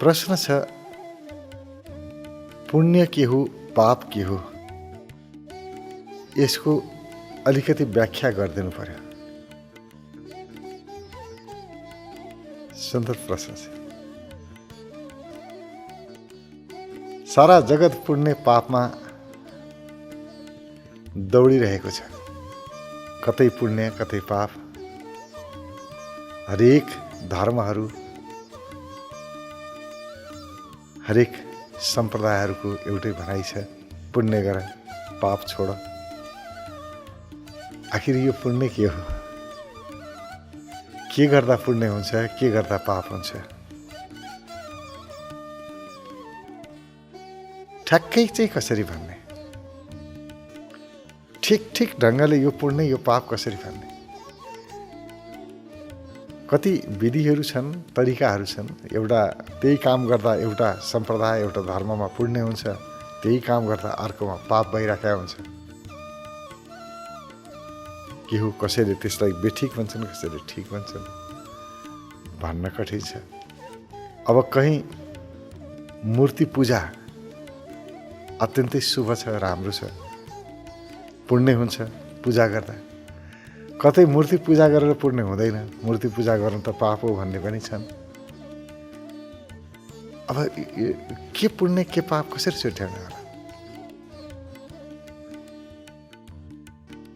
प्रश्न छ, पुण्य के हो, पाप के हो? यसको अलिकति व्याख्या गरिदिनु पर्यो। सुन्दर प्रश्न छ। सारा जगत पुण्य पापमा दौडिरहेको छ। कतै पुण्य कतै पाप। हरेक धर्महरू, हरेक सम्प्रदायहरूको एउटै भनाइ छ, पुण्य गर पाप छोड। आखिर यो पुण्य के हो? के गर्दा पुण्य हुन्छ, के गर्दा पाप हुन्छ? ठ्याक्कै चाहिँ कसरी भन्ने? ठिक ढङ्गले यो पुण्य यो पाप कसरी भन्ने? कति विधिहरू छन्, तरिकाहरू छन्। एउटा त्यही काम गर्दा एउटा सम्प्रदाय एउटा धर्ममा पुण्य हुन्छ, त्यही काम गर्दा अर्कोमा पाप भइरहेका हुन्छ। के हो, कसैले त्यसलाई बेठिक भन्छन्, कसैले ठिक भन्छन्, भन्न कठिन छ। अब कहीँ मूर्ति पूजा अत्यन्तै शुभ छ, राम्रो छ, पुण्य हुन्छ पूजा गर्दा। कतै मूर्ति पूजा गरेर पुण्य हुँदैन, मूर्ति पूजा गर्नु त पाप हो भन्ने पनि छन्। अब के पुण्य के पाप कसरी छुट्याउने होला?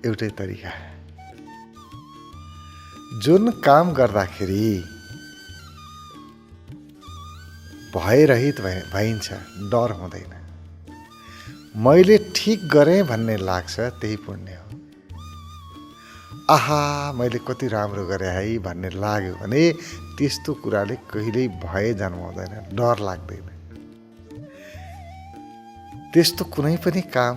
एउटै तरिका, जुन काम गर्दाखेरि भयरहित भइन्छ, डर हुँदैन, मैले ठिक गरेँ भन्ने लाग्छ, त्यही पुण्य हो। आहा, मैले कति राम्रो गरेँ है भन्ने लाग्यो भने त्यस्तो कुराले कहिल्यै भय जन्माउँदैन, डर लाग्दैन। त्यस्तो कुनै पनि काम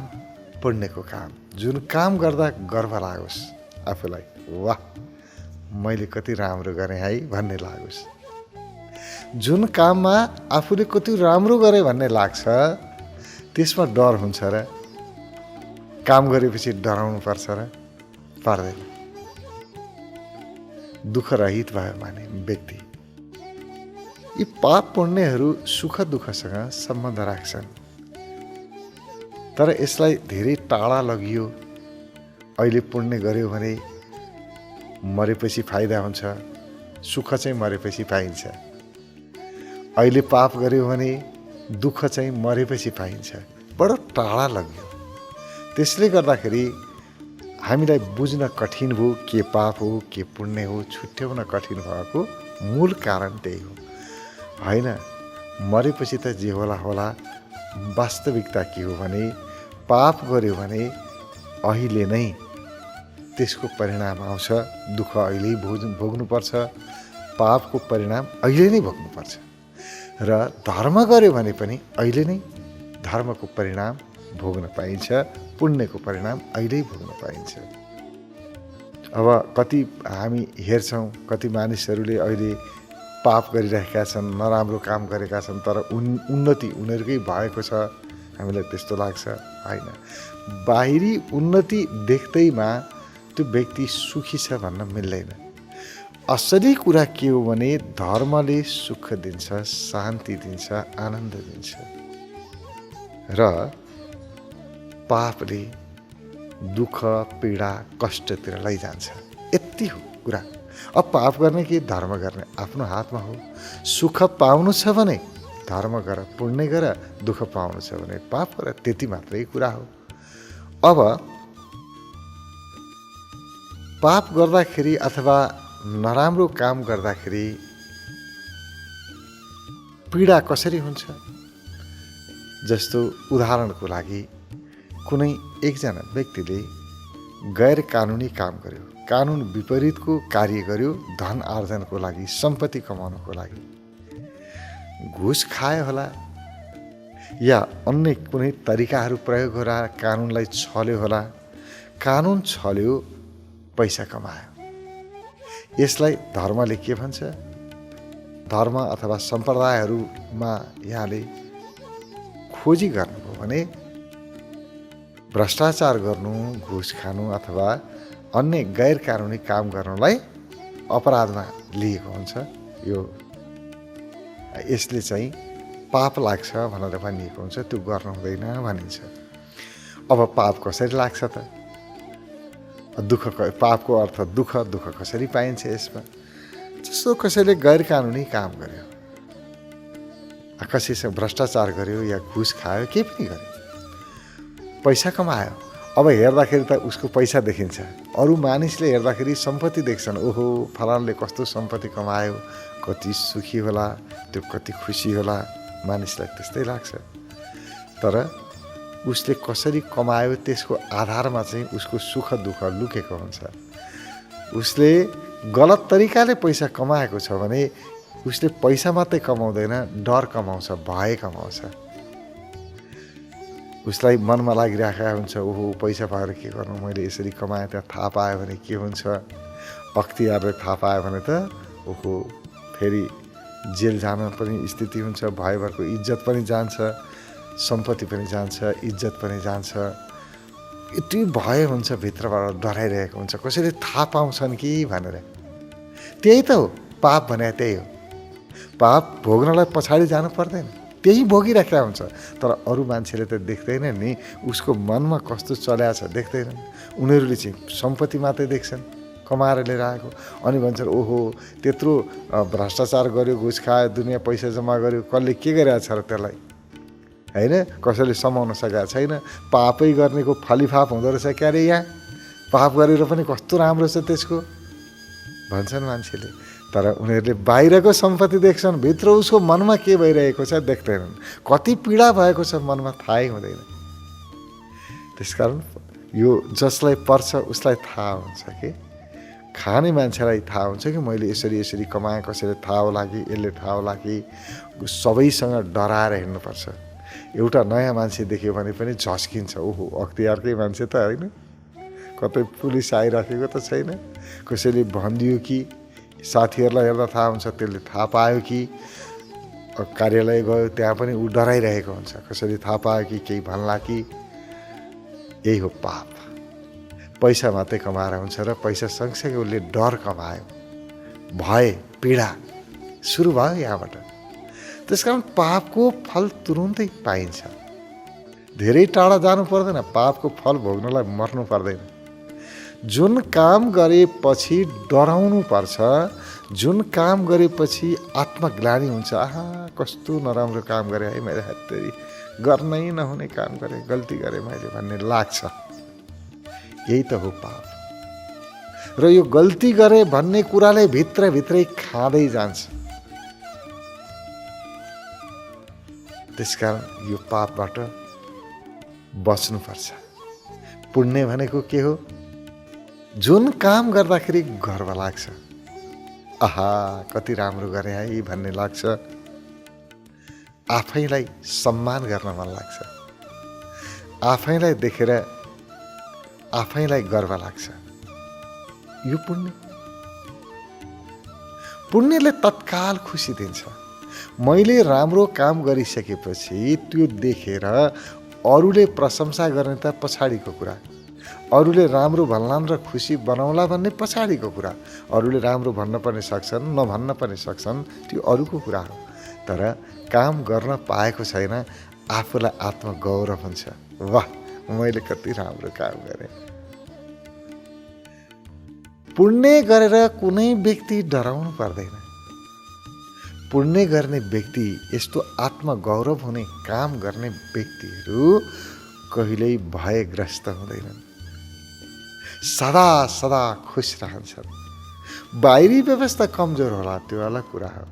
पुण्यको काम, जुन काम गर्दा गर्व लागोस् आफूलाई, वाह मैले कति राम्रो गरेँ है भन्ने लागोस्। जुन काममा आफूले कति राम्रो गरेँ भन्ने लाग्छ, त्यसमा डर हुन्छ र? काम गरेपछि डराउनु पर्छ र? पर्दैन। दुःख रहित भयो भने व्यक्ति। यी पाप पुण्यहरू सुख दुःखसँग सम्बन्ध राख्छन्, तर यसलाई धेरै टाढा लगियो। अहिले पुण्य गर्यो भने मरेपछि फाइदा हुन्छ, सुख चाहिँ मरेपछि पाइन्छ। अहिले पाप गर्यो भने दुःख चाहिँ मरेपछि पाइन्छ। बडो टाढा लग्यो। त्यसले गर्दाखेरि हामीलाई बुझ्न कठिन भयो, के पाप हो के पुण्य हो छुट्याउन कठिन भएको मूल कारण त्यही हो। होइन, मरेपछि त जे होला होला। वास्तविकता के हो भने पाप गर्यो भने अहिले नै त्यसको परिणाम आउँछ। दुःख अहिले भोग्नुपर्छ, पापको परिणाम अहिले नै भोग्नुपर्छ। र धर्म गर्यो भने पनि अहिले नै धर्मको परिणाम भोग्न पाइन्छ, पुण्यको परिणाम अहिले भोग्न पाइन्छ। अब कति हामी हेर्छौँ, कति मानिसहरूले अहिले पाप गरिरहेका छन्, नराम्रो काम गरेका छन्, तर उन्नति उनीहरूकै भएको छ, हामीलाई त्यस्तो लाग्छ। होइन, बाहिरी उन्नति देख्दैमा त्यो व्यक्ति सुखी छ भन्न मिल्दैन। असली कुरा के हो भने धर्मले सुख दिन्छ, शान्ति दिन्छ, आनन्द दिन्छ, र पापले दुःख पीडा कष्टतिर लैजान्छ। यति हो कुरा। अब पाप गर्ने कि धर्म गर्ने आफ्नो हातमा हो। सुख पाउनु छ भने धर्म गर, पुण्य गर। दुःख पाउनु छ भने पाप गर, त्यति मात्रै कुरा हो। अब पाप गर्दाखेरि अथवा नराम्रो काम गर्दाखेरि पीडा कसरी हुन्छ? जस्तो उदाहरणको लागि कुनै एकजना व्यक्तिले गैर कानुनी काम गर्यो, कानुन विपरीतको कार्य गर्यो, धन आर्जनको लागि, सम्पत्ति कमाउनको लागि। घुस खायो होला या अन्य कुनै तरिकाहरू प्रयोग होला, कानुनलाई छल्यो होला। कानुन छल्यो, पैसा कमायो। यसलाई धर्मले के भन्छ? धर्म अथवा सम्प्रदायहरूमा यहाँले खोजी गर्नुभयो भने भ्रष्टाचार गर्नु, घुस खानु अथवा अन्य गैर कानुनी काम गर्नलाई अपराधमा लिएको हुन्छ। यो यसले चाहिँ पाप लाग्छ भनेर भनिएको हुन्छ, त्यो गर्नु हुँदैन भनिन्छ। अब पाप कसरी लाग्छ त? पापको अर्थ दुःख कसरी पाइन्छ यसमा? जस्तो कसैले गैर कानुनी काम गर्यो, कसैसँग भ्रष्टाचार गर्यो या घुस खायो, केही पनि गर्यो, पैसा कमायो। अब हेर्दाखेरि त उसको पैसा देखिन्छ, अरू मानिसले हेर्दाखेरि सम्पत्ति देख्छन्, ओहो फलानले कस्तो सम्पत्ति कमायो, कति सुखी होला, त्यो कति खुसी होला, मानिसलाई त्यस्तै लाग्छ। तर उसले कसरी कमायो त्यसको आधारमा चाहिँ उसको सुख दुःख लुकेको हुन्छ। उसले गलत तरिकाले पैसा कमाएको छ भने उसले पैसा मात्रै कमाउँदैन, डर कमाउँछ, भय कमाउँछ। उसलाई मनमा लागिरहेको हुन्छ, ओहो पैसा पाएर के गर्नु, मैले यसरी कमाएँ, त्यहाँ थाहा पायो भने के हुन्छ, अख्तियारले थाहा पायो भने त ओहो फेरि जेल जान पनि स्थिति हुन्छ, भाइभरको इज्जत पनि जान्छ, सम्पत्ति पनि जान्छ, इज्जत पनि जान्छ। यति भय हुन्छ, भित्रबाट डराइरहेको हुन्छ, कसैले थाहा पाउँछन् कि भनेर। त्यही त हो पाप भने, त्यही हो। पाप भोग्नलाई पछाडि जानु पर्दैन, त्यही भोगिरहेका हुन्छ। तर अरू मान्छेले त देख्दैन नि उसको मनमा कस्तो चल्या छ, देख्दैनन्। उनीहरूले चाहिँ सम्पत्ति मात्रै देख्छन्, कमाएर लिएर आएको, अनि भन्छन् ओहो त्यत्रो भ्रष्टाचार गर्यो, घुस खायो, दुनियाँ पैसा जम्मा गर्यो, कसले के गरिरहेको छ र त्यसलाई, होइन? कसैले समाउन सकेको छैन। पापै गर्नेको फलिफाप हुँदो रहेछ क्या रे, यहाँ पाप गरेर पनि कस्तो राम्रो छ त्यसको भन्छन् मान्छेले। तर उनीहरूले बाहिरको सम्पत्ति देख्छन्, भित्र उसको मनमा के भइरहेको छ देख्दैनन्। कति पीडा भएको छ मनमा थाहै हुँदैन। त्यसकारण यो जसलाई पर्छ उसलाई थाहा हुन्छ कि, खाने मान्छेलाई थाहा हुन्छ कि मैले यसरी यसरी कमाएँ, कसैले थाहा होला कि, यसले थाहा होला कि, सबैसँग डराएर हिँड्नुपर्छ। एउटा नयाँ मान्छे देख्यो भने पनि झस्किन्छ, ओहो अख्तियारकै मान्छे त होइन, कतै पुलिस आइराखेको त छैन, कसैले भनिदियो कि, साथीहरूलाई हेर्दा थाहा हुन्छ, त्यसले थाहा पायो कि, कार्यालय गयो त्यहाँ पनि ऊ डराइरहेको हुन्छ, कसैले थाहा पायो कि, केही भन्ला कि। यही हो पाप। पैसा मात्रै कमाएर हुन्छ र पैसा सँगसँगै उसले डर कमायो, भय, पीडा सुरु भयो यहाँबाट। त्यसकारण पापको फल तुरुन्तै पाइन्छ, धेरै टाढा जानु पर्दैन, पापको फल भोग्नलाई मर्नु पर्दैन। जुन काम गरेपछि डराउनु पर्छ, जुन काम गरेपछि आत्मग्लानी हुन्छ, आहा कस्तो नराम्रो काम गरेँ है मैले, हत्तेरी गर्नै नहुने काम गरेँ, गल्ती गरेँ मैले भन्ने लाग्छ। यही त हो पाप। र यो गल्ती गरेँ भन्ने कुराले भित्रभित्रै खाँदै जान्छ। त्यसकारण यो पापबाट बच्नुपर्छ। पुण्य भनेको के हो? जुन काम गर्दाखेरि गर्व लाग्छ, आहा कति राम्रो गरेँ है भन्ने लाग्छ, आफैलाई सम्मान गर्न मन लाग्छ, आफैलाई देखेर आफैलाई गर्व लाग्छ। यो पुण्य। पुण्यले तत्काल खुसी दिन्छ। मैले राम्रो काम गरिसकेपछि त्यो देखेर अरूले प्रशंसा गर्ने त पछाडिको कुरा, अरूले राम्रो भन्लान् र खुसी बनाउला भन्ने पछाडिको कुरा, अरूले राम्रो भन्न पनि सक्छन्, नभन्न पनि सक्छन्, त्यो अरूको कुरा हो। तर काम गर्न पाएको छैन, आफूलाई आत्मगौरव हुन्छ, वाह मैले कति राम्रो काम गरेँ। पुण्य गरेर कुनै व्यक्ति डराउनु पर्दैन। पुण्य गर्ने व्यक्ति, यस्तो आत्मगौरव हुने काम गर्ने व्यक्तिहरू कहिल्यै भयग्रस्त हुँदैनन्, सदा सदा खुश रहन्छन्। बाहिरी व्यवस्था कमजोर होला त्यो अलग कुरा हो,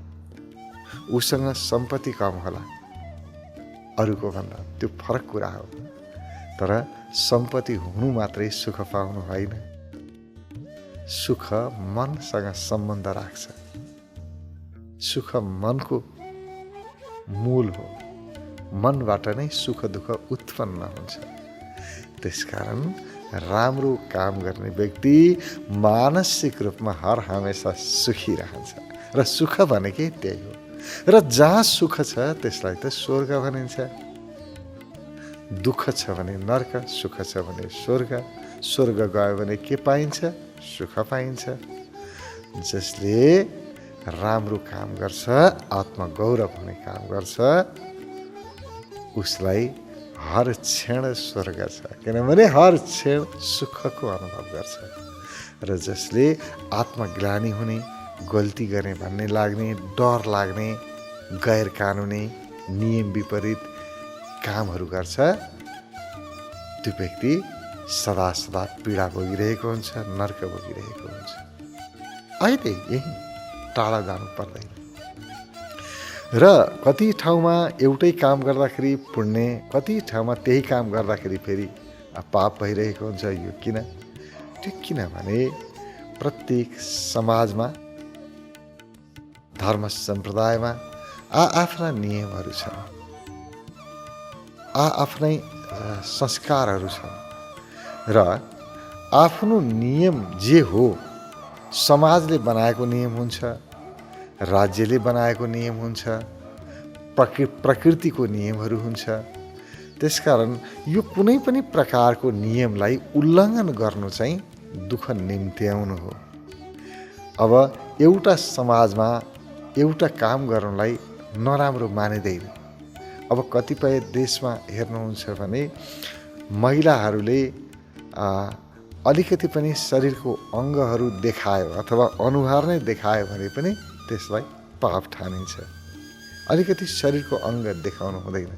उसँग सम्पत्ति कम होला अरूको भन्दा, त्यो फरक कुरा हो। तर सम्पत्ति हुनु मात्रै सुख पाउनु होइन, सुख मनसँग सम्बन्ध राख्छ। सुख मनको मूल हो, मनबाट नै सुख दुःख उत्पन्न हुन्छ। त्यसकारण राम्रो काम गर्ने व्यक्ति मानसिक रूपमा हर हमेशा सुखी रहन्छ। र सुख भनेकै त्यही हो। र जहाँ सुख छ त्यसलाई त स्वर्ग भनिन्छ। दुःख छ भने नर्क, सुख छ भने स्वर्ग। स्वर्ग गयो भने के पाइन्छ? सुख पाइन्छ। जसले राम्रो काम गर्छ, आत्मगौरव हुने काम गर्छ, उसलाई हर क्षण स्वर्ग छ, किनभने हर क्षण सुखको अनुभव गर्छ। र जसले आत्मग्लानी हुने, गल्ती गर्ने भन्ने लाग्ने, डर लाग्ने, गैर कानुनी नियम विपरीत कामहरू गर्छ, त्यो व्यक्ति सदा सदा पीडा भोगिरहेको हुन्छ, नर्क भोगिरहेको हुन्छ। अहिले यही टाढा जानु पर्दैन। र कति ठाउँमा एउटै काम गर्दाखेरि पुण्य, कति ठाउँमा त्यही काम गर्दाखेरि फेरि पाप भइरहेको हुन्छ। यो किन? त्यो किनभने प्रत्येक समाजमा, धर्म सम्प्रदायमा आफ्ना नियमहरू छन्, आफ्नै संस्कारहरू छन् र आफ्नो नियम जे हो, समाजले बनाएको नियम हुन्छ, राज्यले बनाएको नियम हुन्छ, प्रकृतिको नियमहरू हुन्छ। त्यसकारण यो कुनै पनि प्रकारको नियमलाई उल्लङ्घन गर्नु चाहिँ दुःख निम्त्याउनु हो। अब एउटा समाजमा एउटा काम गर्नलाई नराम्रो मानिँदैन। अब कतिपय देशमा हेर्नुहुन्छ भने महिलाहरूले अलिकति पनि शरीरको अङ्गहरू देखायो अथवा अनुहार नै देखायो भने पनि त्यसलाई पाप ठानिन्छ। अलिकति शरीरको अङ्ग देखाउनु हुँदैन,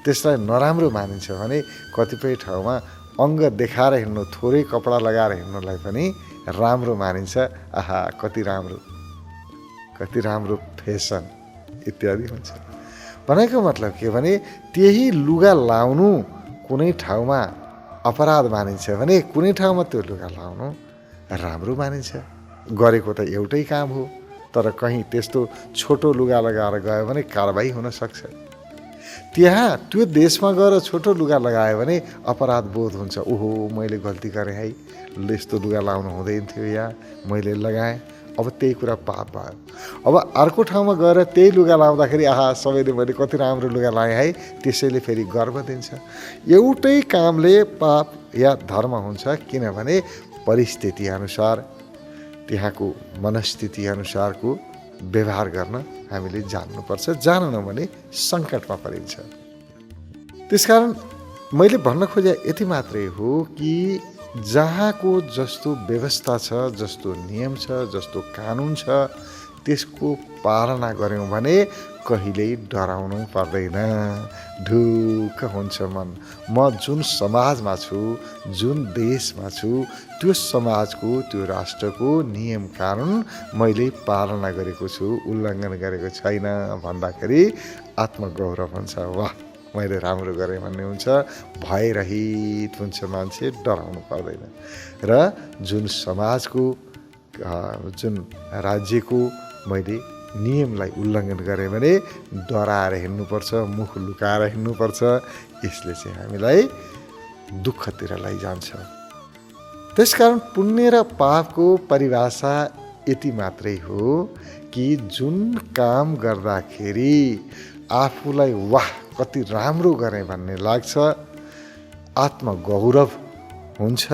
त्यसलाई नराम्रो मानिन्छ भने कतिपय ठाउँमा अङ्ग देखाएर हिँड्नु, थोरै कपडा लगाएर हिँड्नुलाई पनि राम्रो मानिन्छ। आहा, कति राम्रो फेसन इत्यादि हुन्छ। भनेको मतलब के भने त्यही लुगा लाउनु कुनै ठाउँमा अपराध मानिन्छ भने कुनै ठाउँमा त्यो लुगा लाउनु राम्रो मानिन्छ। गरेको त एउटै काम हो, तर कहीँ त्यस्तो छोटो लुगा लगाएर गयो भने कारबाही हुन सक्छ। त्यहाँ त्यो देशमा गएर छोटो लुगा लगायो भने अपराध बोध हुन्छ। ओहो, मैले गल्ती गरेँ है, यस्तो लुगा लाउनु हुँदैन थियो, या मैले लगाएँ, अब त्यही कुरा पाप भयो। अब अर्को ठाउँमा गएर त्यही लुगा लाउँदाखेरि आहा, सबैले मैले कति राम्रो लुगा लाएँ है, त्यसैले फेरि गर्व दिन्छ। एउटै कामले पाप या धर्म हुन्छ, किनभने परिस्थिति अनुसार, त्यहाँको मनस्थिति अनुसारको व्यवहार गर्न हामीले जान्नुपर्छ। जानेनौँ भने सङ्कटमा परिन्छ। त्यसकारण मैले भन्न खोजे यति मात्रै हो कि जहाँको जस्तो व्यवस्था छ, जस्तो नियम छ, जस्तो कानुन छ, त्यसको पालना गऱ्यौँ भने कहिल्यै डराउनु पर्दैन। ढुक्क हुन्छ मन। म जुन समाजमा छु, जुन देशमा छु, त्यो समाजको, त्यो राष्ट्रको नियम कानुन मैले पालना गरेको छु, उल्लङ्घन गरेको छैन भन्दाखेरि आत्मगौरव हुन्छ। वाह, मैले राम्रो गरेँ भन्ने हुन्छ। भयरहित हुन्छ मान्छे, डराउनु पर्दैन। र जुन समाजको, जुन राज्यको मैले नियमलाई उल्लङ्घन गरेँ भने डराएर हिँड्नुपर्छ, मुख लुकाएर हिँड्नुपर्छ। यसले चाहिँ हामीलाई दुःखतिर लैजान्छ। त्यसकारण पुण्य र पापको परिभाषा यति मात्रै हो कि जुन काम गर्दाखेरि आफूलाई वाह कति राम्रो गरेँ भन्ने लाग्छ, आत्मगौरव हुन्छ,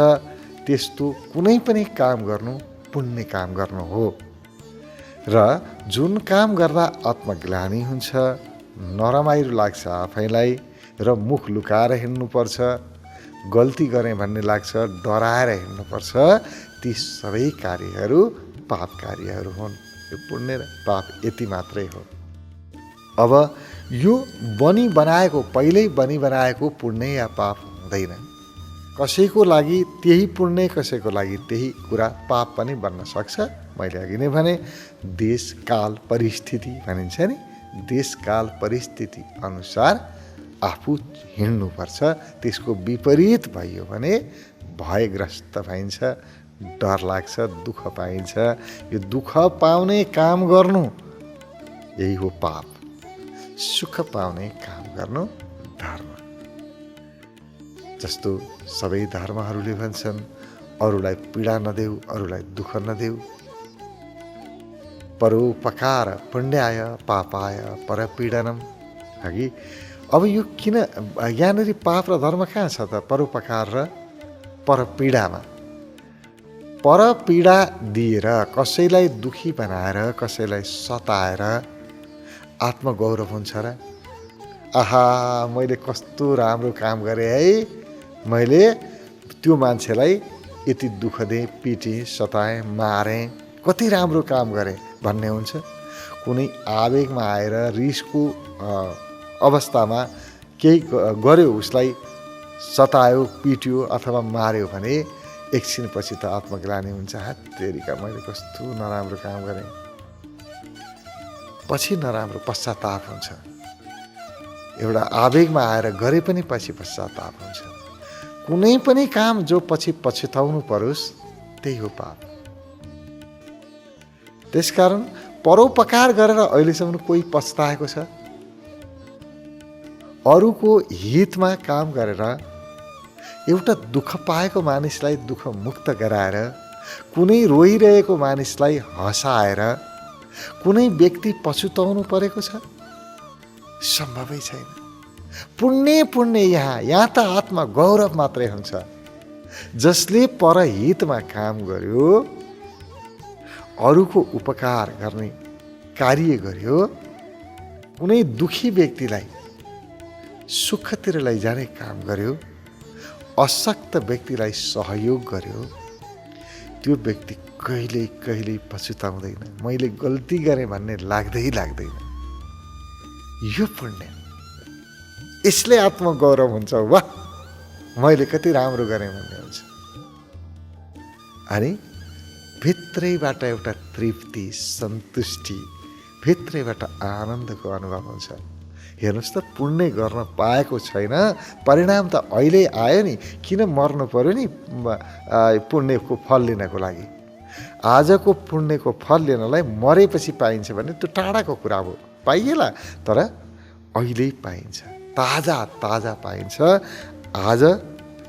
त्यस्तो कुनै पनि काम गर्नु पुण्य काम गर्नु हो। र जुन काम गर्दा आत्मग्लानी हुन्छ, नरमाइलो लाग्छ आफैलाई, र मुख लुकाएर हिँड्नुपर्छ, गल्ती गरेँ भन्ने लाग्छ, डराएर हिँड्नुपर्छ, ती सबै कार्यहरू पाप कार्यहरू हुन्। यो पुण्य र पाप यति मात्रै हो। अब यो पहिल्यै बनी बनाएको पुण्य या पाप हुँदैन। कसैको लागि त्यही पुण्य, कसैको लागि त्यही कुरा पाप पनि बन्न सक्छ। मैले अघि नै भने देश काल परिस्थिति भनिन्छ नि, देश काल परिस्थिति अनुसार आफू हिँड्नुपर्छ। त्यसको विपरीत भयो भने भयग्रस्त भइन्छ, डर लाग्छ, दुःख पाइन्छ। यो दुःख पाउने काम गर्नु यही हो पाप। सुख पाउने काम गर्नु धर्म। जस्तो सबै धर्महरूले भन्छन्, अरूलाई पीडा नदेऊ, अरूलाई दुःख नदेऊ। परोपकार पुण्याय पापाय परपीडनम। हगि अब यो किन यहाँनिर पाप र धर्म कहाँ छ त? परोपकार र परपीडामा। पर पीडा दिएर, कसैलाई दुखी बनाएर, कसैलाई सताएर आत्मगौरव हुन्छ र? आहा, मैले कस्तो राम्रो काम गरेँ है, मैले त्यो मान्छेलाई यति दुःख दिएँ, पिटेँ, सताएँ, मारेँ, कति राम्रो काम गरेँ भन्ने हुन्छ। कुनै आवेगमा आएर रिसको अवस्थामा केही गर्यो, उसलाई सतायो, पिट्यो अथवा मार्यो भने एकछिनपछि त आत्मग्लानि हुन्छ। हात्तेरिका, मैले कस्तो नराम्रो काम गरेँ। पछि नराम्रो पश्चाताप हुन्छ। एउटा आवेगमा आएर गरे पनि पछि पश्चाताप हुन्छ। कुनै पनि काम जो पछि पछुताउनु परोस्, त्यही हो पाप। त्यसकारण परोपकार गरेर अहिलेसम्म कोही पछताएको छ? अरूको हितमा काम गरेर एउटा दुःख पाएको मानिसलाई दुःख मुक्त गराएर, कुनै रोइरहेको मानिसलाई हँसाएर कुनै व्यक्ति पछुताउनु परेको छ? सम्भवै छैन। पुण्य यहाँ त आत्मा गौरव मात्रै हुन्छ। जसले परहितमा काम गर्यो, अरूको उपकार गर्ने कार्य गर्यो, कुनै दुखी व्यक्तिलाई सुखतिर लैजाने काम गर्यो, अशक्त व्यक्तिलाई सहयोग गर्यो, त्यो व्यक्ति कहिल्यै पछुताउँदैन। मैले गल्ती गरेँ भन्ने लाग्दैन। यो पुण्य। यसले आत्मगौरव हुन्छ। वाह, मैले कति राम्रो गरेँ भन्ने हुन्छ। अनि भित्रैबाट एउटा तृप्ति, सन्तुष्टि, भित्रैबाट आनन्दको अनुभव हुन्छ। हेर्नुहोस् त, पुण्य गर्न पाएको छैन, परिणाम त अहिले आयो नि। किन मर्नु पर्यो नि पुण्यको फल लिनको लागि? आजको पुण्यको फल लिनलाई मरेपछि पाइन्छ भने त्यो टाढाको कुरा हो। पाइएला, तर अहिले पाइन्छ, ताजा पाइन्छ। आज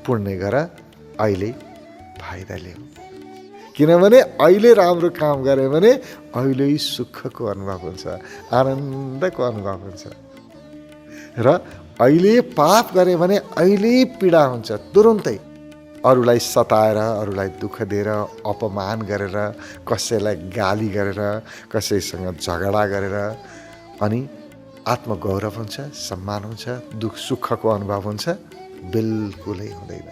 पुण्य गर, अहिले फाइदा ल्याऊ। किनभने अहिले राम्रो काम गऱ्यो भने अहिले सुखको अनुभव हुन्छ, आनन्दको अनुभव हुन्छ। र अहिले पाप गऱ्यो भने अहिले पीडा हुन्छ। तुरुन्तै अरूलाई सताएर, अरूलाई दुःख दिएर, अपमान गरेर, कसैलाई गाली गरेर, कसैसँग झगडा गरेर अनि आत्मगौरव हुन्छ, सम्मान हुन्छ, सुखको अनुभव हुन्छ? बिल्कुलै हुँदैन।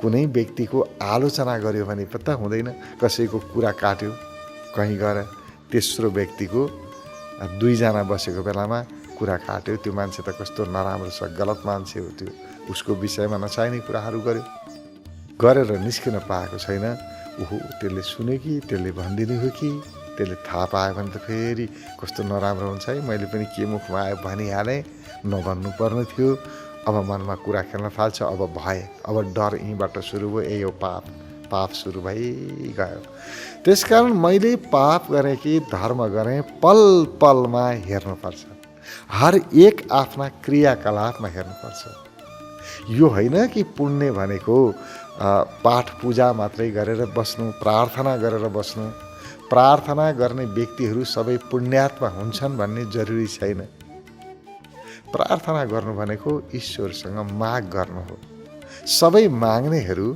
कुनै व्यक्तिको आलोचना गर्यो भने पत्ता हुँदैन। कसैको कुरा काट्यो, कहीँ गएर तेस्रो व्यक्तिको दुईजना बसेको बेलामा कुरा काट्यो, त्यो मान्छे त कस्तो नराम्रो छ, गलत मान्छे हो, त्यो उसको विषयमा नचाहिने कुराहरू गरेर निस्किन पाएको छैन। ओहो, त्यसले सुन्यो कि, त्यसले भनिदिनु हो कि, त्यसले थाहा पायो भने त फेरि कस्तो नराम्रो हुन्छ है, मैले पनि के मुखमा आयो भनिहालेँ, नभन्नु पर्ने थियो। अब मनमा कुरा खेल्न थाल्छ। अब भए, अब डर यहीँबाट सुरु भयो। यही हो पाप सुरु भइगयो। त्यसकारण मैले पाप गरेँ कि धर्म गरेँ, पल पलमा हेर्नुपर्छ। हर एक आफ्ना क्रियाकलापमा हेर्नुपर्छ। यो होइन कि पुण्य भनेको पाठ पूजा मात्रै गरेर बस्नु, प्रार्थना गरेर बस्नु। प्रार्थना गर्ने व्यक्तिहरू सबै पुण्यात्मा हुन्छन् भन्ने जरुरी छैन। प्रार्थना गर्नु भनेको ईश्वरसँग माग गर्नु हो। सबै माग्नेहरू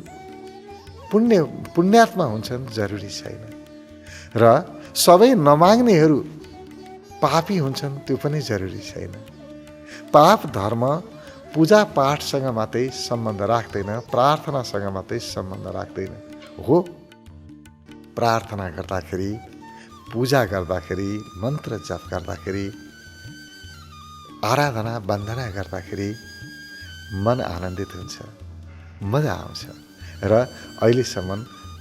पुण्यात्मा हुन्छन् जरुरी छैन। र सबै नमाग्नेहरू पापी हुन्छन् त्यो पनि जरुरी छैन। पाप धर्म पूजा पाठसँग मात्रै सम्बन्ध राख्दैन, प्रार्थनासँग मात्रै सम्बन्ध राख्दैन। हो, प्रार्थना गर्दाखेरि, पूजा गर्दाखेरि, मन्त्र जप गर्दाखेरि, आराधना वन्दना गर्दाखेरि मन आनन्दित हुन्छ, मजा आउँछ। र अहिलेसम्म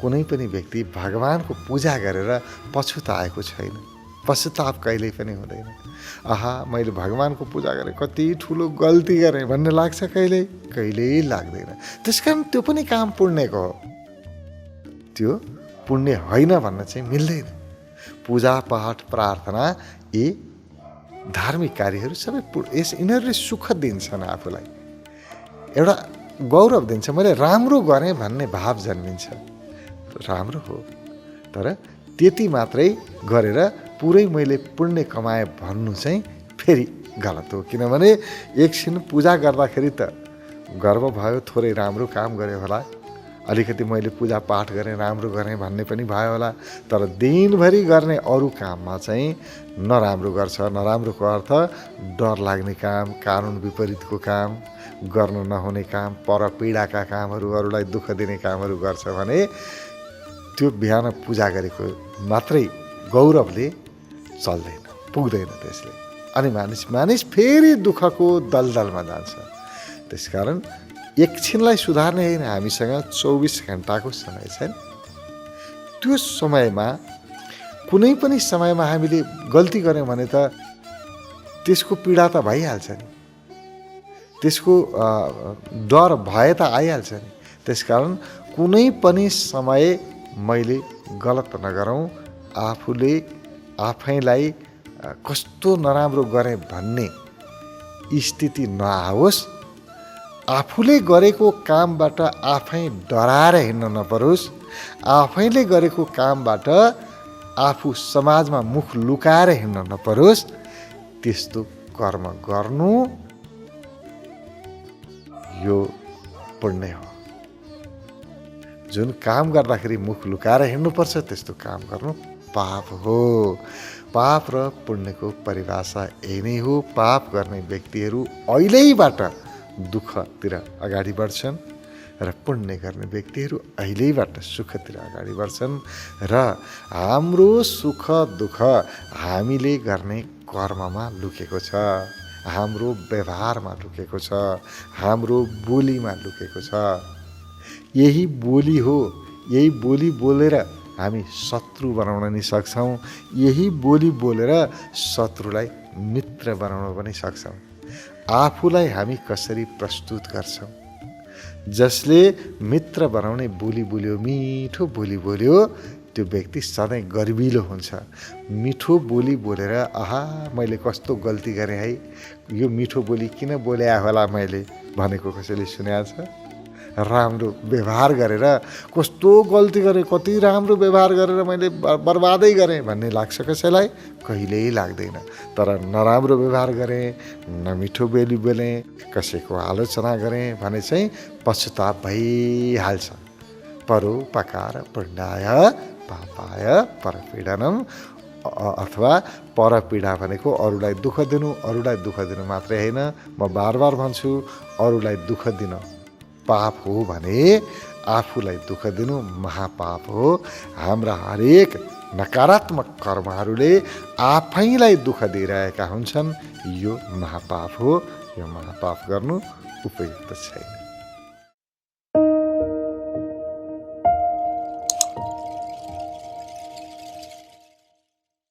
कुनै पनि व्यक्ति भगवानको पूजा गरेर पछुताएको छैन। पश्चाताप कहिल्यै पनि हुँदैन। आहा, मैले भगवानको पूजा गरेँ, कति ठुलो गल्ती गरेँ भन्ने लाग्छ? कहिल्यै लाग्दैन। त्यसकारण त्यो पनि काम पुण्यको हो। त्यो पुण्य होइन भन्न चाहिँ मिल्दैन। पूजा पाठ प्रार्थना यी धार्मिक कार्यहरू सबै यिनीहरूले सुख दिन्छन्, आफूलाई एउटा गौरव दिन्छ। मैले राम्रो गरेँ भन्ने भाव जन्मिन्छ। राम्रो हो, तर त्यति मात्रै गरेर पुरै मैले पुण्य कमाएँ भन्नु चाहिँ फेरि गलत हो। किनभने एकछिन पूजा गर्दाखेरि त गर्व भयो, थोरै राम्रो काम गरे होला, अलिकति मैले पूजापाठ गरेँ, राम्रो गरेँ भन्ने पनि भयो होला, तर दिनभरि गर्ने अरू काममा चाहिँ नराम्रो गर्छ। नराम्रोको अर्थ डर लाग्ने काम, कानुन विपरीतको काम, गर्न नहुने काम, परपीडाका कामहरू, अरूलाई दुःख दिने कामहरू गर्छ भने त्यो बिहान पूजा गरेको मात्रै गौरवले चल्दैन, पुग्दैन त्यसले। अनि मानिस फेरि दुःखको दलदलमा जान्छ। त्यसकारण एकछिनलाई सुधार्ने होइन, हामीसँग 24 घण्टाको समय छ। त्यो समयमा कुनै पनि समयमा हामीले गल्ती गऱ्यौँ भने त त्यसको पीडा त भइहाल्छ नि, त्यसको डर भए त आइहाल्छ नि। त्यसकारण कुनै पनि समय मैले गलत नगरौँ, आफूले आफैलाई कस्तो नराम्रो गरेँ भन्ने स्थिति नआओस्, आफूले गरेको कामबाट आफै डराएर हिँड्न नपरोस्, आफैले गरेको कामबाट आफू समाजमा मुख लुकाएर हिँड्न नपरोस्, त्यस्तो कर्म गर्नु यो पुण्य हो। जुन काम गर्दाखेरि मुख लुकाएर हिँड्नुपर्छ त्यस्तो काम गर्नु पाप हो। पाप र पुण्यको परिभाषा यही नै हो। पाप गर्ने व्यक्तिहरू अहिलेबाट दुःखतिर अगाडि बढ्छन् र पुण्य गर्ने व्यक्तिहरू अहिलेबाट सुखतिर अगाडि बढ्छन्। र हाम्रो सुख दुःख हामीले गर्ने कर्ममा लुकेको छ, हाम्रो व्यवहारमा लुकेको छ, हाम्रो बोलीमा लुकेको छ। यही बोली हो, यही बोली बोलेर हामी शत्रु बनाउन नि सक्छौँ, यही बोली बोलेर शत्रुलाई मित्र बनाउन पनि सक्छौँ। आफूलाई हामी कसरी प्रस्तुत गर्छौँ, जसले मित्र बनाउने बोली बोल्यो, मिठो बोली बोल्यो, त्यो व्यक्ति सधैँ गर्विलो हुन्छ। मिठो बोली बोलेर आहा मैले कस्तो गल्ती गरेँ है, यो मिठो बोली किन बोल्या होला मैले भनेको कसैले सुनेको छ? राम्रो व्यवहार गरेर कस्तो गल्ती गरेँ, कति राम्रो व्यवहार गरेर मैले बर्बादै गरेँ भन्ने लाग्छ कसैलाई? कहिल्यै लाग्दैन। तर नराम्रो व्यवहार गरेँ, नमिठो बोली बोलेँ, कसैको आलोचना गरेँ भने चाहिँ पश्चाताप भइहाल्छ। परोपकार पुण्याय पापाय परपीडनम, अथवा परपीडा भनेको अरूलाई दुःख दिनु। अरूलाई दुःख दिनु मात्रै होइन, म बार बार भन्छु, अरूलाई दुःख दिनु पाप हो भने आफूलाई दुःख दिनु महापाप हो। हाम्रा हरेक नकारात्मक कर्महरूले आफैलाई दुःख दिइरहेका हुन्छन्, यो महापाप हो। यो महापाप गर्नु उपयुक्त छैन।